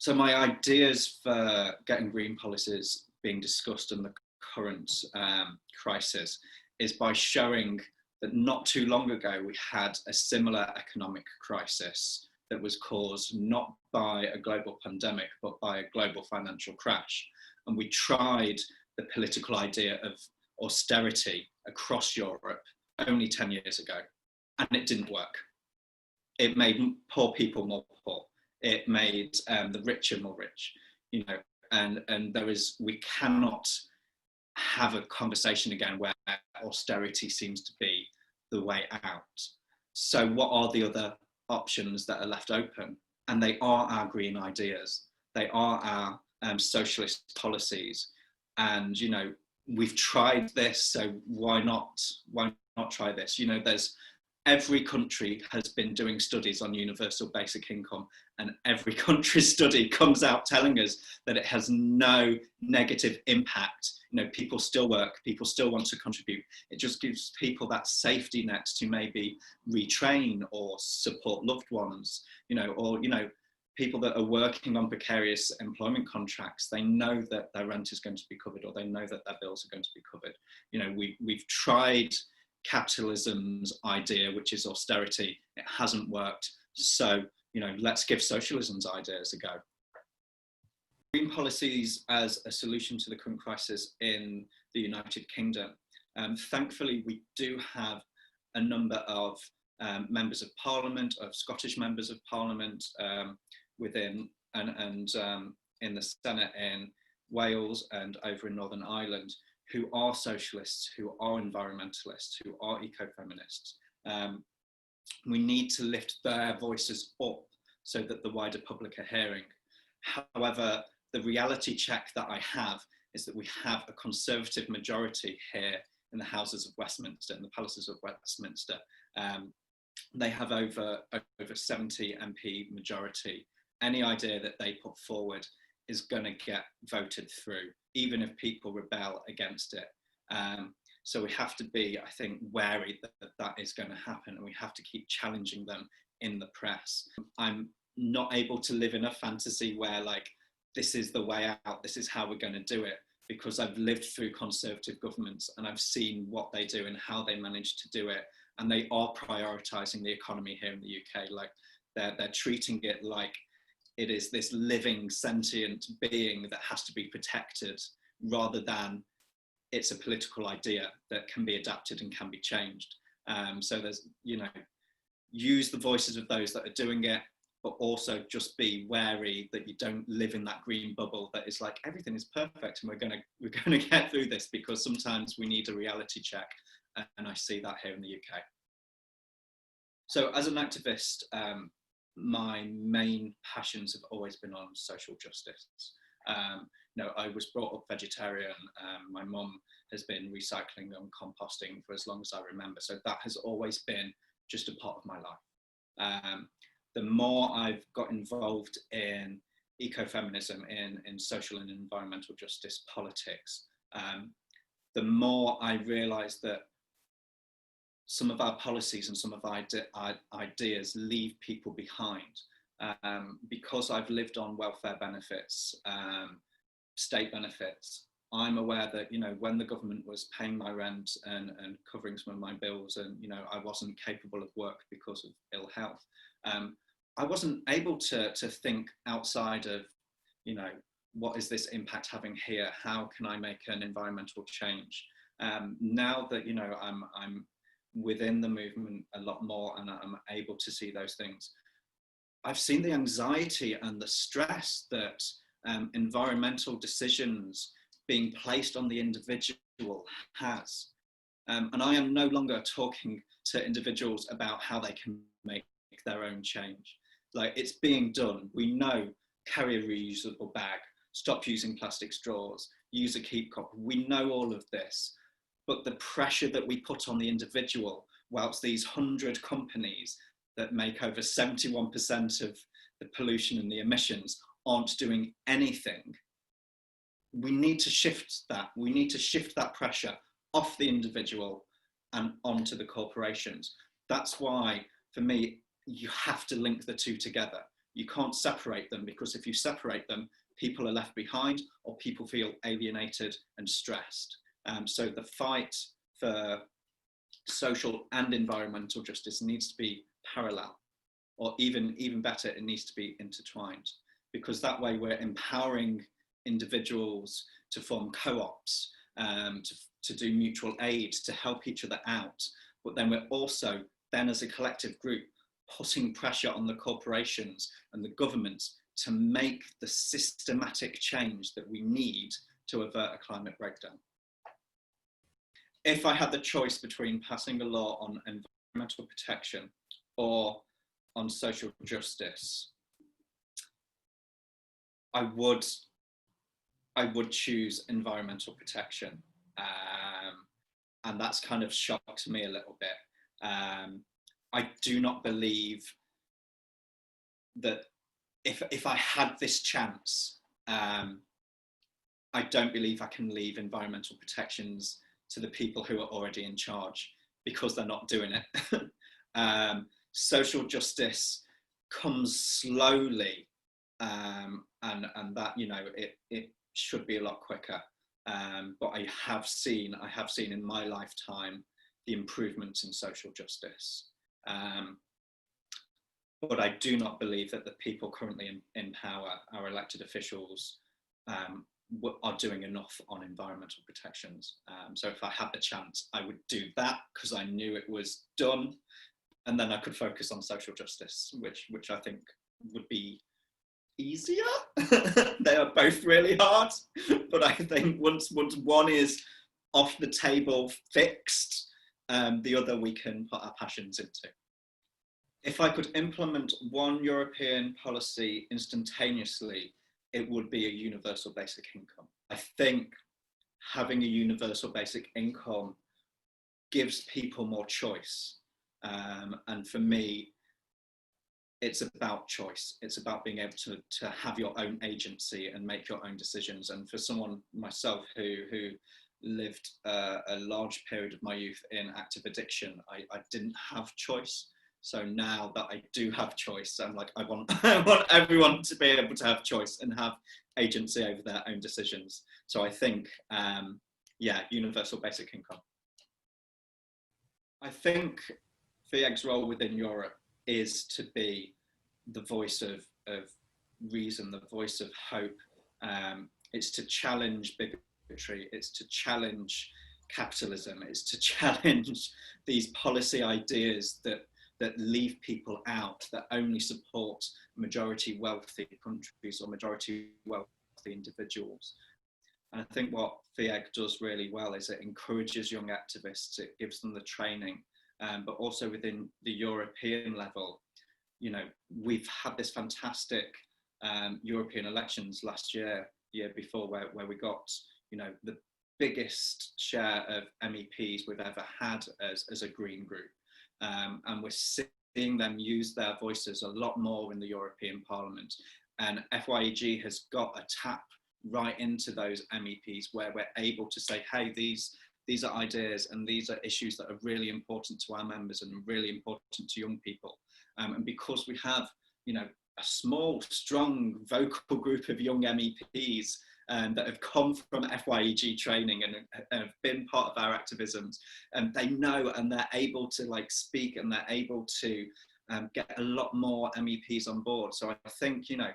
So my ideas for getting green policies being discussed in the current crisis is by showing that not too long ago we had a similar economic crisis that was caused not by a global pandemic, but by a global financial crash. And we tried the political idea of austerity across Europe only 10 years ago, and it didn't work. It made poor people more poor. It made the richer more rich, you know, and we cannot have a conversation again where austerity seems to be the way out. So what are the other options that are left open? And they are our green ideas. They are our socialist policies. And, you know, we've tried this, so why not try this? You know, every country has been doing studies on universal basic income, and every country's study comes out telling us that it has no negative impact. You know, people still work, people still want to contribute. It just gives people that safety net to maybe retrain or support loved ones, you know, or, you know, people that are working on precarious employment contracts, they know that their rent is going to be covered, or they know that their bills are going to be covered. You know, we've tried capitalism's idea, which is austerity. It hasn't worked. So, you know, let's give socialism's ideas a go. Green policies as a solution to the current crisis in the United Kingdom. Thankfully, we do have a number of members of Parliament, of Scottish members of Parliament within and in the Senate in Wales and over in Northern Ireland, who are socialists, who are environmentalists, who are eco-feminists. We need to lift their voices up so that the wider public are hearing. However, the reality check that I have is that we have a Conservative majority here in the Houses of Westminster, in the Palaces of Westminster. They have over 70 MP majority. Any idea that they put forward is going to get voted through, even if people rebel against it. So we have to be, I think, wary that is going to happen, and we have to keep challenging them in the press. I'm not able to live in a fantasy where, like, this is the way out, this is how we're going to do it, because I've lived through Conservative governments and I've seen what they do and how they manage to do it. And they are prioritising the economy here in the UK. Like, they're treating it like it is this living, sentient being that has to be protected, rather than it's a political idea that can be adapted and can be changed. So there's, you know, use the voices of those that are doing it, but also just be wary that you don't live in that green bubble that is like, everything is perfect and we're gonna get through this, because sometimes we need a reality check. And I see that here in the UK. So as an activist, my main passions have always been on social justice. You know, I was brought up vegetarian. My mum has been recycling and composting for as long as I remember. So that has always been just a part of my life. The more I've got involved in ecofeminism, in social and environmental justice politics, the more I realise that some of our policies and some of our ideas leave people behind. Because I've lived on welfare benefits, state benefits, I'm aware that, you know, when the government was paying my rent and covering some of my bills, and, you know, I wasn't capable of work because of ill health, I wasn't able to think outside of, you know, what is this impact having here? How can I make an environmental change? Now that, you know, I'm within the movement a lot more and I'm able to see those things, I've seen the anxiety and the stress that environmental decisions being placed on the individual has. And I am no longer talking to individuals about how they can make their own change. Like, it's being done. We know, carry a reusable bag, stop using plastic straws, use a keep cup. We know all of this, but the pressure that we put on the individual, whilst these 100 companies that make over 71% of the pollution and the emissions aren't doing anything, we need to shift that. We need to shift that pressure off the individual and onto the corporations. That's why, for me, you have to link the two together. You can't separate them, because if you separate them, people are left behind, or people feel alienated and stressed. So the fight for social and environmental justice needs to be parallel, or even better, it needs to be intertwined, because that way we're empowering individuals to form co-ops, to do mutual aid, to help each other out. But then we're also, then as a collective group, putting pressure on the corporations and the governments to make the systematic change that we need to avert a climate breakdown. If I had the choice between passing a law on environmental protection or on social justice, I would choose environmental protection. And that's kind of shocked me a little bit. I do not believe that if I had this chance, I don't believe I can leave environmental protections to the people who are already in charge, because they're not doing it. Social justice comes slowly, and that, you know, it should be a lot quicker. But I have seen in my lifetime the improvements in social justice. But I do not believe that the people currently in power, our elected officials, are doing enough on environmental protections. So if I had the chance, I would do that, because I knew it was done, and then I could focus on social justice, which I think would be easier. They are both really hard, but I think once one is off the table, fixed, the other we can put our passions into. If I could implement one European policy instantaneously, it would be a universal basic income. I think having a universal basic income gives people more choice. And for me, it's about choice. It's about being able to have your own agency and make your own decisions. And for someone, myself, who lived a large period of my youth in active addiction, I didn't have choice. So now that I do have choice, I'm like, I want everyone to be able to have choice and have agency over their own decisions. So I think, yeah, universal basic income. I think FIEG's role within Europe is to be the voice of reason, the voice of hope. It's to challenge bigotry, it's to challenge capitalism, it's to challenge these policy ideas that leave people out, that only support majority wealthy countries or majority wealthy individuals. And I think what FIEG does really well is it encourages young activists, it gives them the training, but also within the European level, you know, we've had this fantastic European elections last year, year before, where we got, you know, the biggest share of MEPs we've ever had as a Green group. And we're seeing them use their voices a lot more in the European Parliament. And FYEG has got a tap right into those MEPs where we're able to say, hey, these are ideas and these are issues that are really important to our members and really important to young people. And because we have, you know, a small, strong, vocal group of young MEPs that have come from FYEG training and have been part of our activisms, and they know and they're able to like speak and they're able to get a lot more MEPs on board. So I think, you know,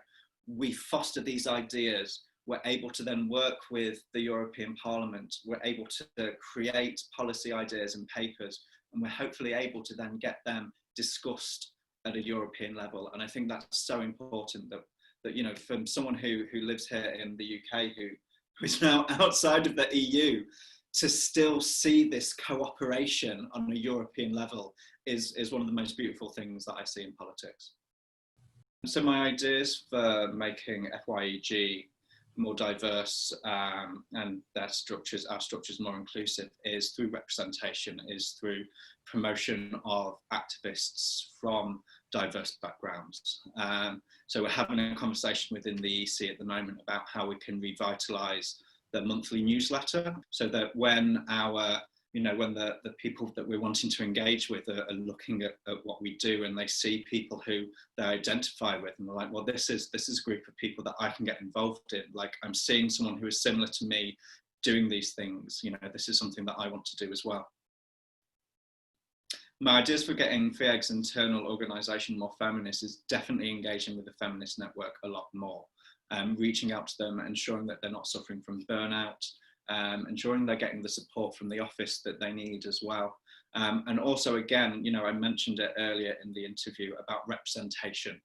we foster these ideas, we're able to then work with the European Parliament, we're able to create policy ideas and papers, and we're hopefully able to then get them discussed at a European level. And I think that's so important that you know, from someone who lives here in the UK, who is now outside of the EU, to still see this cooperation on a European level is one of the most beautiful things that I see in politics. So my ideas for making FYEG more diverse and our structures more inclusive is through representation, is through promotion of activists from diverse backgrounds. So we're having a conversation within the EC at the moment about how we can revitalise the monthly newsletter, so that when our you know, when the people that we're wanting to engage with are looking at what we do, and they see people who they identify with, and they're like, well, this is a group of people that I can get involved in. Like, I'm seeing someone who is similar to me doing these things, you know, this is something that I want to do as well. My ideas for getting FIEG's internal organisation more feminist is definitely engaging with the feminist network a lot more, reaching out to them, ensuring that they're not suffering from burnout, ensuring they're getting the support from the office that they need as well. And also, again, you know, I mentioned it earlier in the interview about representation.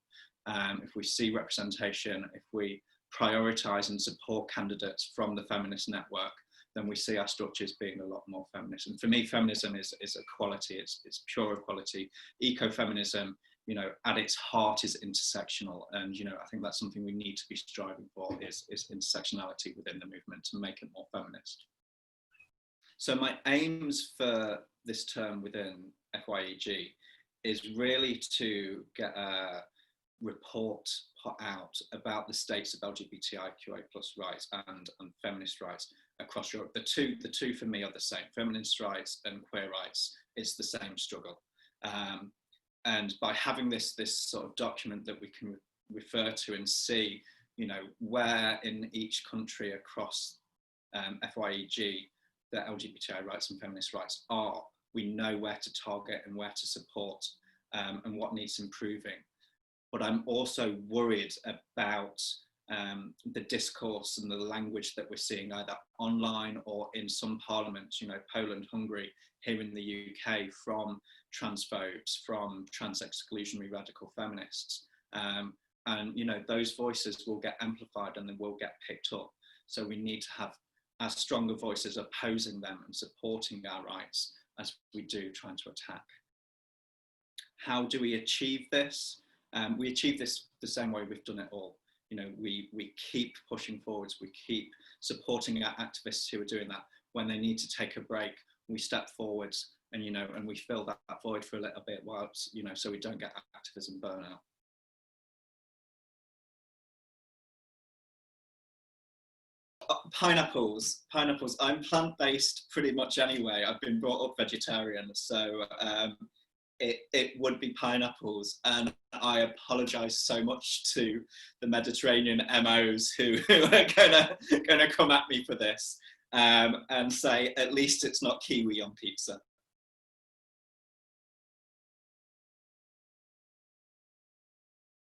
If we see representation, if we prioritise and support candidates from the feminist network, then we see our structures being a lot more feminist. And for me, feminism is equality, it's pure equality. Ecofeminism, you know, at its heart is intersectional. And, you know, I think that's something we need to be striving for, is intersectionality within the movement to make it more feminist. So my aims for this term within FYEG is really to get a report put out about the states of LGBTIQA+ rights and feminist rights across Europe. The two for me are the same. Feminist rights and queer rights, it's the same struggle. And by having this sort of document that we can refer to and see, you know, where in each country across FYEG the LGBTI rights and feminist rights are, we know where to target and where to support, and what needs improving. But I'm also worried about the discourse and the language that we're seeing either online or in some parliaments, you know, Poland, Hungary, here in the UK, from transphobes, from trans exclusionary radical feminists. And, you know, those voices will get amplified and they will get picked up. So we need to have as stronger voices opposing them and supporting our rights as we do trying to attack. How do we achieve this? We achieve this the same way we've done it all. You know, we keep pushing forwards, we keep supporting our activists who are doing that. When they need to take a break, we step forwards and, you know, and we fill that void for a little bit whilst, you know, so we don't get activism burnout. Pineapples. I'm plant-based pretty much anyway. I've been brought up vegetarian, so it would be pineapples, and I apologise so much to the Mediterranean MOs who are gonna come at me for this, and say at least it's not kiwi on pizza.